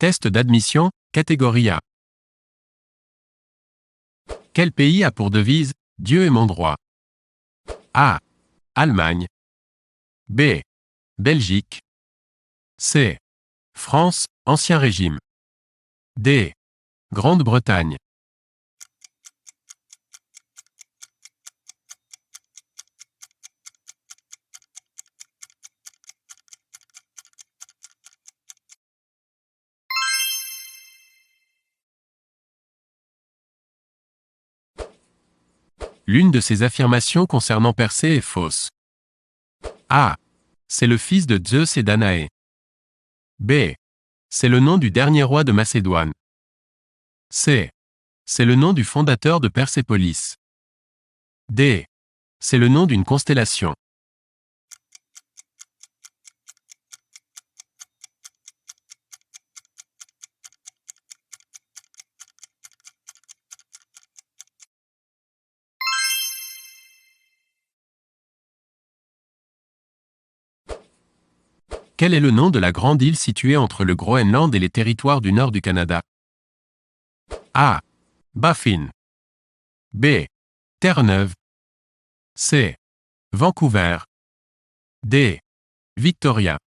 Test d'admission, catégorie A. Quel pays a pour devise « Dieu est mon droit » A. Allemagne. B. Belgique. C. France, Ancien Régime. D. Grande-Bretagne. L'une de ces affirmations concernant Persée est fausse. A. C'est le fils de Zeus et Danaé. B. C'est le nom du dernier roi de Macédoine. C. C'est le nom du fondateur de Persépolis. D. C'est le nom d'une constellation. Quel est le nom de la grande île située entre le Groenland et les territoires du nord du Canada? A. Baffin. B. Terre-Neuve. C. Vancouver. D. Victoria.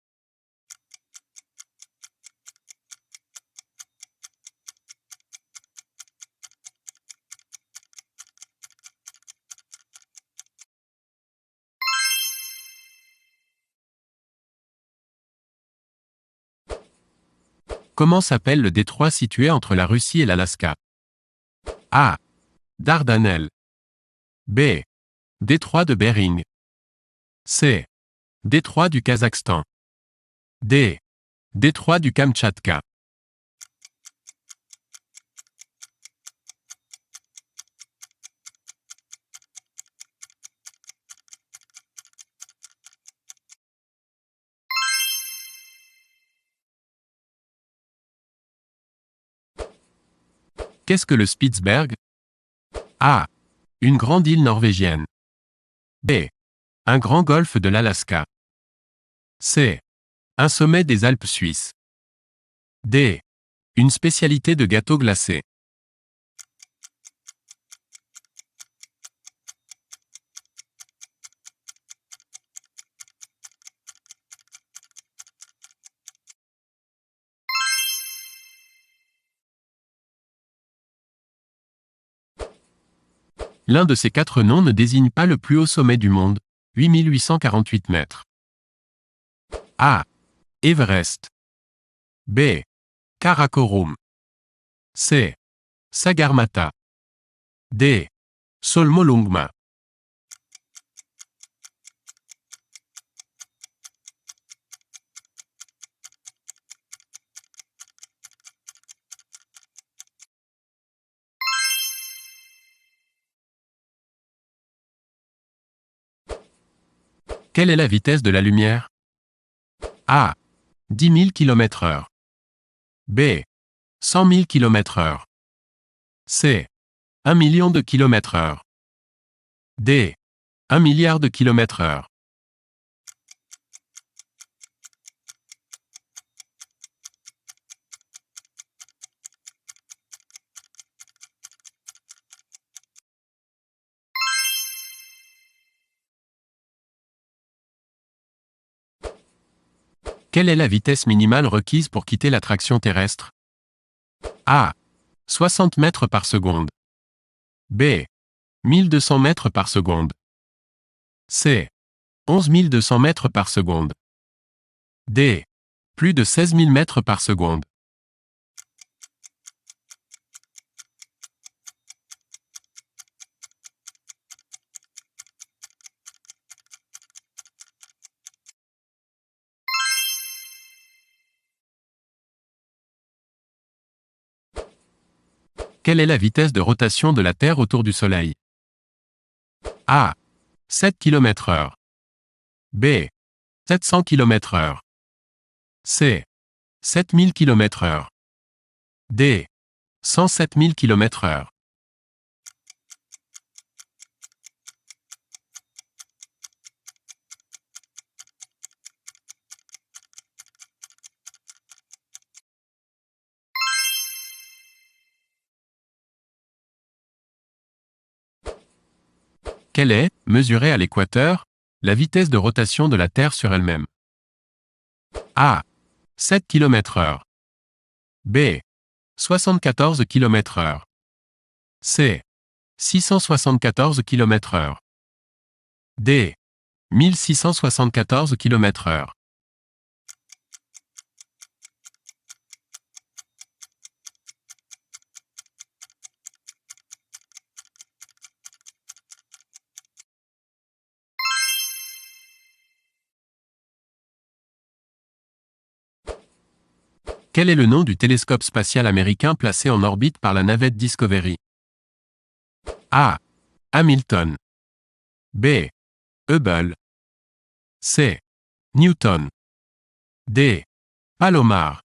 Comment s'appelle le détroit situé entre la Russie et l'Alaska? A. Dardanelles. B. Détroit de Bering. C. Détroit du Kazakhstan. D. Détroit du Kamtchatka. Qu'est-ce que le Spitzberg? A. Une grande île norvégienne. B. Un grand golfe de l'Alaska. C. Un sommet des Alpes suisses. D. Une spécialité de gâteau glacé. L'un de ces quatre noms ne désigne pas le plus haut sommet du monde, 8848 mètres. A. Everest. B. Karakorum. C. Sagarmatha. D. Solmolungma. Quelle est la vitesse de la lumière? A. 10 000 km/h. B. 100 000 km/h. C. 1 million de km/h. D. 1 milliard de km/h. Quelle est la vitesse minimale requise pour quitter l'attraction terrestre? A. 60 mètres par seconde. B. 1200 mètres par seconde. C. 11 200 mètres par seconde. D. Plus de 16 000 mètres par seconde. Quelle est la vitesse de rotation de la Terre autour du Soleil? A. 7 km/h. B. 700 km/h. C. 7000 km/h. D. 107 000 km/h. Quelle est, mesurée à l'équateur, la vitesse de rotation de la Terre sur elle-même? A. 7 km/h. B. 74 km/h. C. 674 km/h. D. 1674 km/h. Quel est le nom du télescope spatial américain placé en orbite par la navette Discovery? A. Hamilton. B. Hubble. C. Newton. D. Palomar.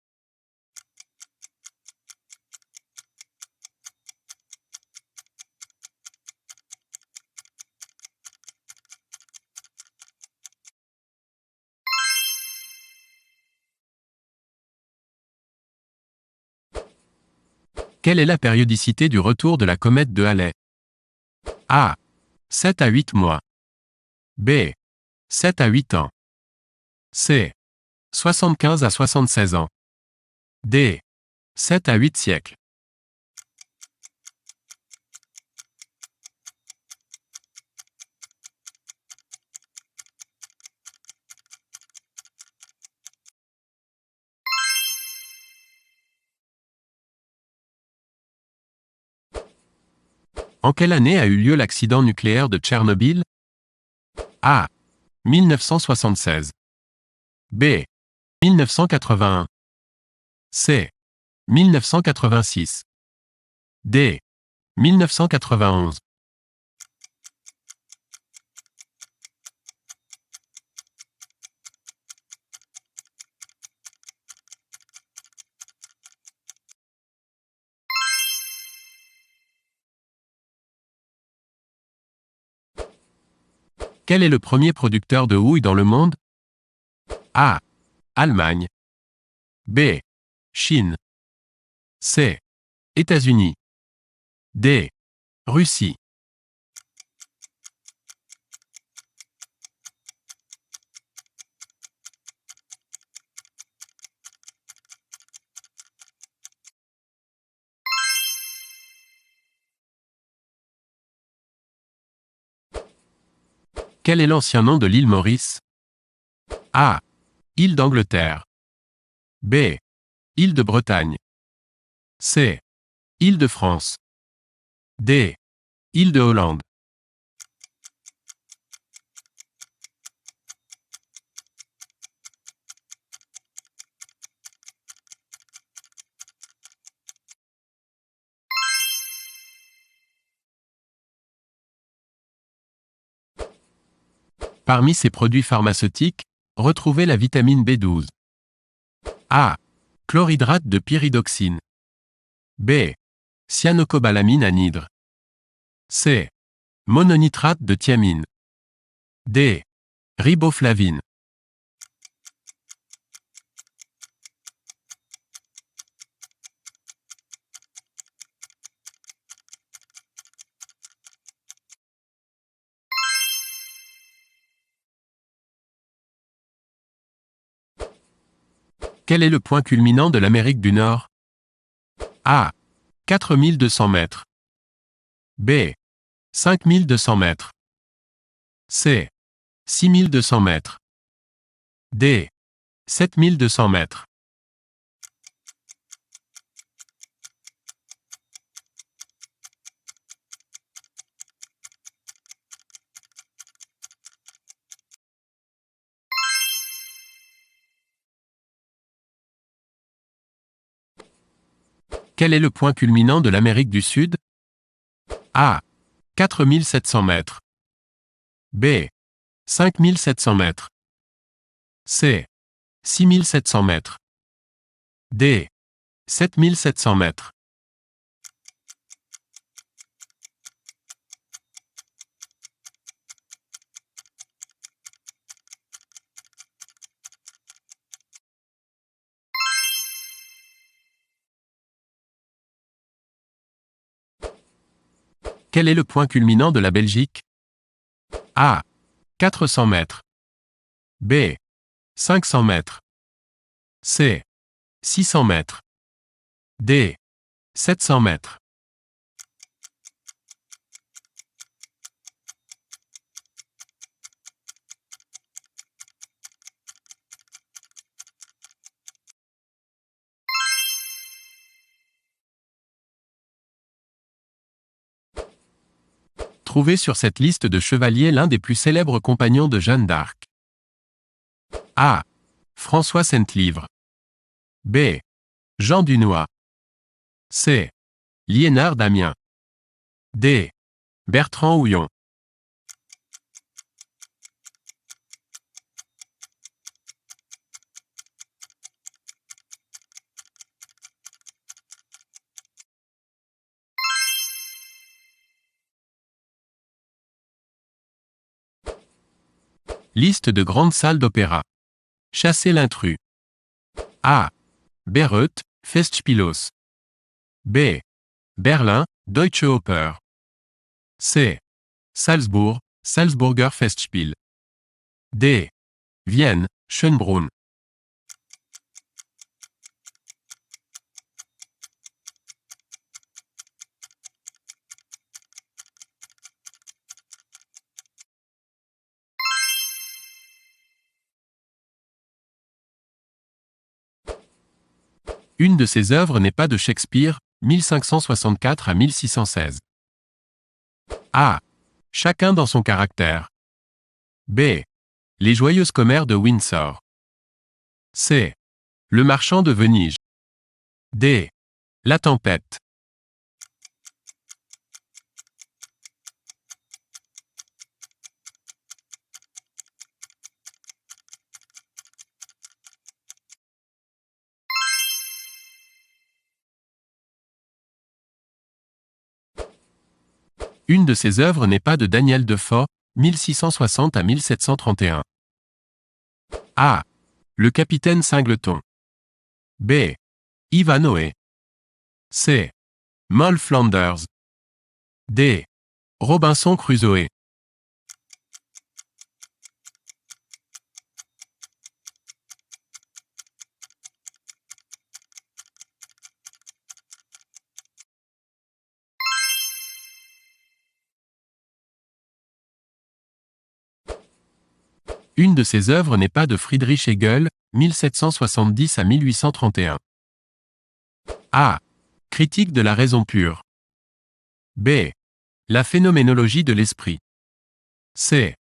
Quelle est la périodicité du retour de la comète de Halley? A. 7 à 8 mois. B. 7 à 8 ans. C. 75 à 76 ans. D. 7 à 8 siècles. En quelle année a eu lieu l'accident nucléaire de Tchernobyl? A. 1976. B. 1981. C. 1986. D. 1991. Quel est le premier producteur de houille dans le monde? A. Allemagne. B. Chine. C. États-Unis. D. Russie. Quel est l'ancien nom de l'île Maurice? A. Île d'Angleterre. B. Île de Bretagne. C. Île de France. D. Île de Hollande. Parmi ces produits pharmaceutiques, retrouvez la vitamine B12. A. Chlorhydrate de pyridoxine. B. Cyanocobalamine anhydre. C. Mononitrate de thiamine. D. Riboflavine. Quel est le point culminant de l'Amérique du Nord? A. 4200 mètres. B. 5200 mètres. C. 6200 mètres. D. 7200 mètres. Quel est le point culminant de l'Amérique du Sud? A. 4700 mètres. B. 5700 mètres. C. 6700 mètres. D. 7700 mètres. Quel est le point culminant de la Belgique? A. 400 mètres. B. 500 mètres. C. 600 mètres. D. 700 mètres. Trouvez sur cette liste de chevaliers l'un des plus célèbres compagnons de Jeanne d'Arc. A. François Centlivre. B. Jean Dunois. C. Liénard d'Amiens. D. Bertrand Houillon. Liste de grandes salles d'opéra. Chasser l'intrus. A. Bayreuth, Festspiels. B. Berlin, Deutsche Oper. C. Salzbourg, Salzburger Festspiel. D. Vienne, Schönbrunn. Une de ses œuvres n'est pas de Shakespeare, 1564 à 1616. A. Chacun dans son caractère. B. Les joyeuses commères de Windsor. C. Le marchand de Venise. D. La tempête. Une de ses œuvres n'est pas de Daniel Defoe, 1660 à 1731. A. Le capitaine Singleton. B. Ivanhoe. C. Moll Flanders. D. Robinson Crusoe. Une de ses œuvres n'est pas de Friedrich Hegel, 1770 à 1831. A. Critique de la raison pure. B. La phénoménologie de l'esprit. C.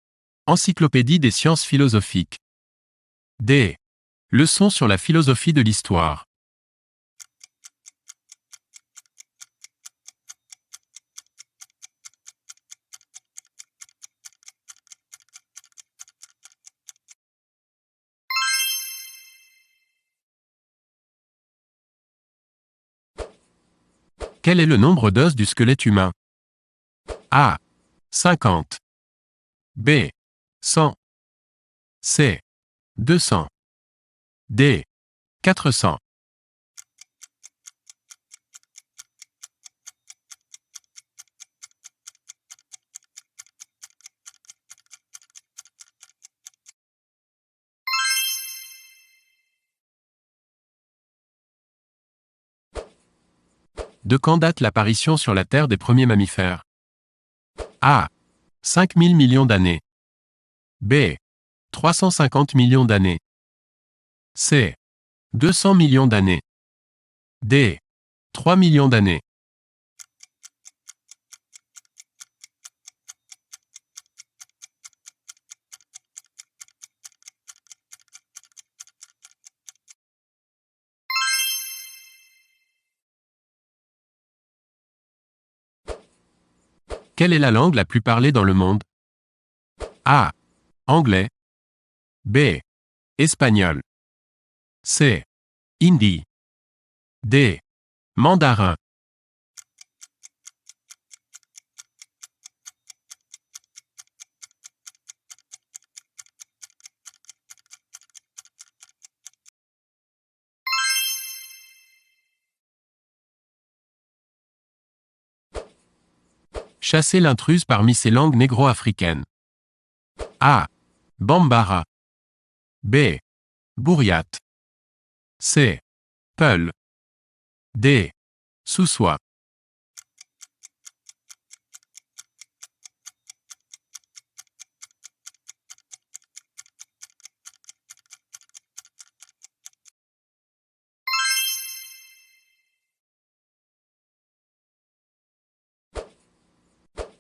Encyclopédie des sciences philosophiques. D. Leçons sur la philosophie de l'histoire. Quel est le nombre d'os du squelette humain? A. 50. B. 100. C. 200. D. 400. De quand date l'apparition sur la Terre des premiers mammifères? A. 5000 millions d'années. B. 350 millions d'années. C. 200 millions d'années. D. 3 millions d'années. Quelle est la langue la plus parlée dans le monde? A. Anglais. B. Espagnol. C. Hindi. D. Mandarin. Chasser l'intruse parmi ces langues négro-africaines. A. Bambara. B. Bouriat. C. Peul. D. Soussois.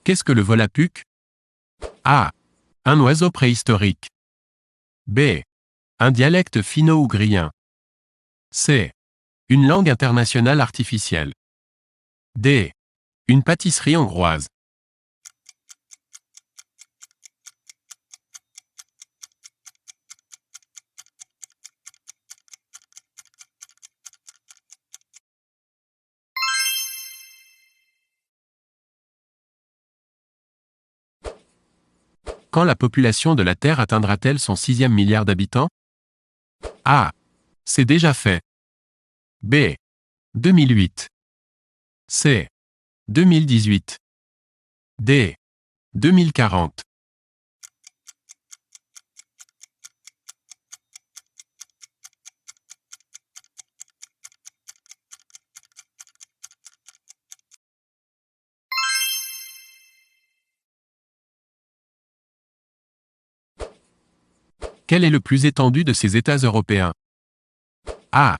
Qu'est-ce que le volapuc? A. Un oiseau préhistorique. B. Un dialecte finno-ougrien. C. Une langue internationale artificielle. D. Une pâtisserie hongroise. Quand la population de la Terre atteindra-t-elle son 6e milliard d'habitants? A. C'est déjà fait. B. 2008. C. 2018. D. 2040. Quel est le plus étendu de ces États européens? A.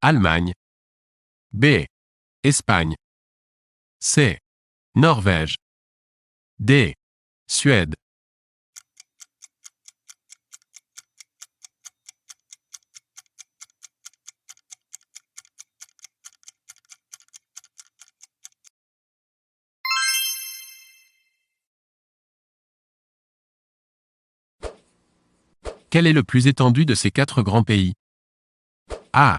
Allemagne. B. Espagne. C. Norvège. D. Suède. Quel est le plus étendu de ces 4 grands pays? A.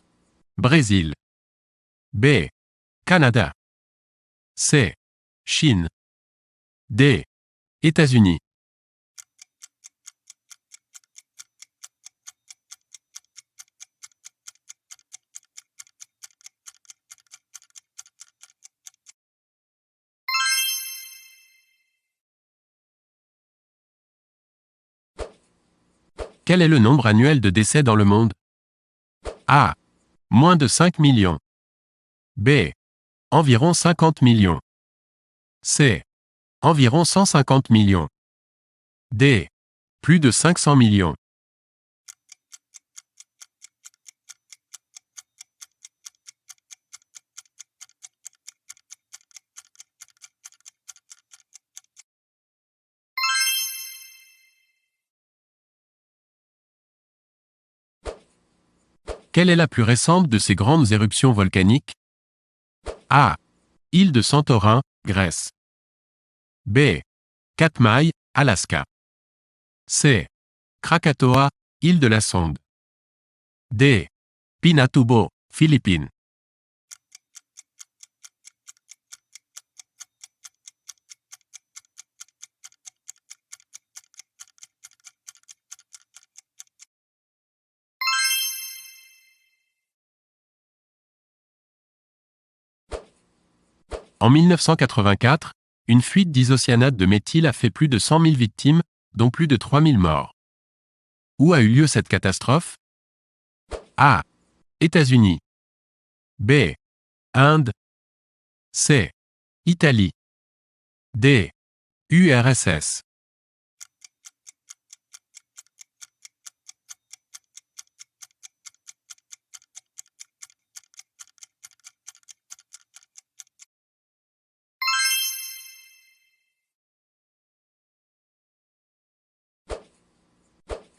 Brésil. B. Canada. C. Chine. D. États-Unis. Quel est le nombre annuel de décès dans le monde? A. Moins de 5 millions. B. Environ 50 millions. C. Environ 150 millions. D. Plus de 500 millions. Quelle est la plus récente de ces grandes éruptions volcaniques? A. Île de Santorin, Grèce. B. Katmai, Alaska. C. Krakatoa, île de la Sonde. D. Pinatubo, Philippines. En 1984, une fuite d'isocyanate de méthyle a fait plus de 100 000 victimes, dont plus de 3 000 morts. Où a eu lieu cette catastrophe? A. États-Unis. B. Inde. C. Italie. D. URSS.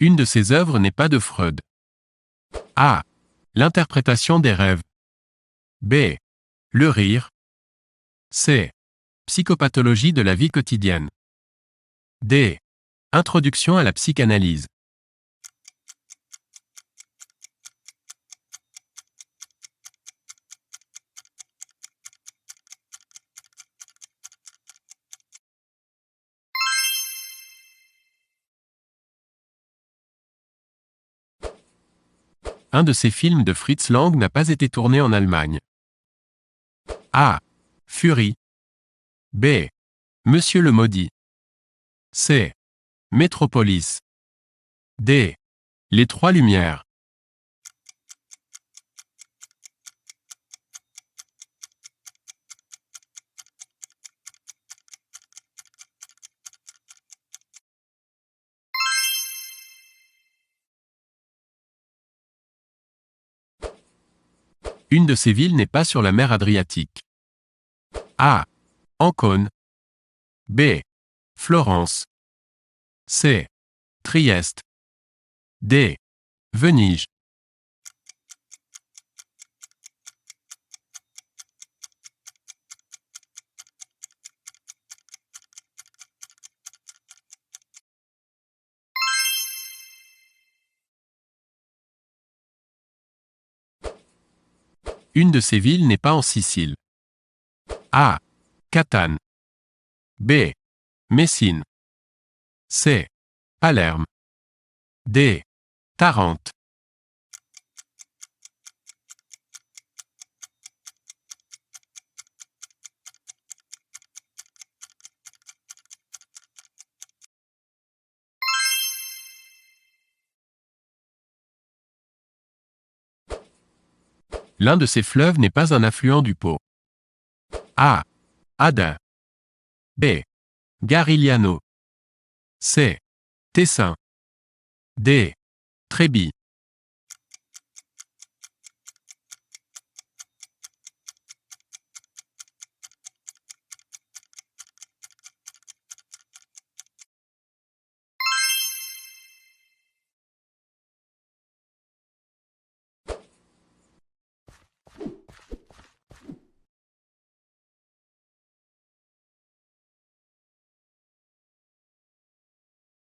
Une de ses œuvres n'est pas de Freud. A. L'interprétation des rêves. B. Le rire. C. Psychopathologie de la vie quotidienne. D. Introduction à la psychanalyse. Un de ces films de Fritz Lang n'a pas été tourné en Allemagne. A. Fury. B. Monsieur le maudit. C. Métropolis. D. Les Trois Lumières. Une de ces villes n'est pas sur la mer Adriatique. A. Ancône. B. Florence. C. Trieste. D. Venise. Une de ces villes n'est pas en Sicile. A. Catane. B. Messine. C. Palerme. D. Tarente. L'un de ces fleuves n'est pas un affluent du Pô. A. Adin. B. Garigliano. C. Tessin. D. Trébie.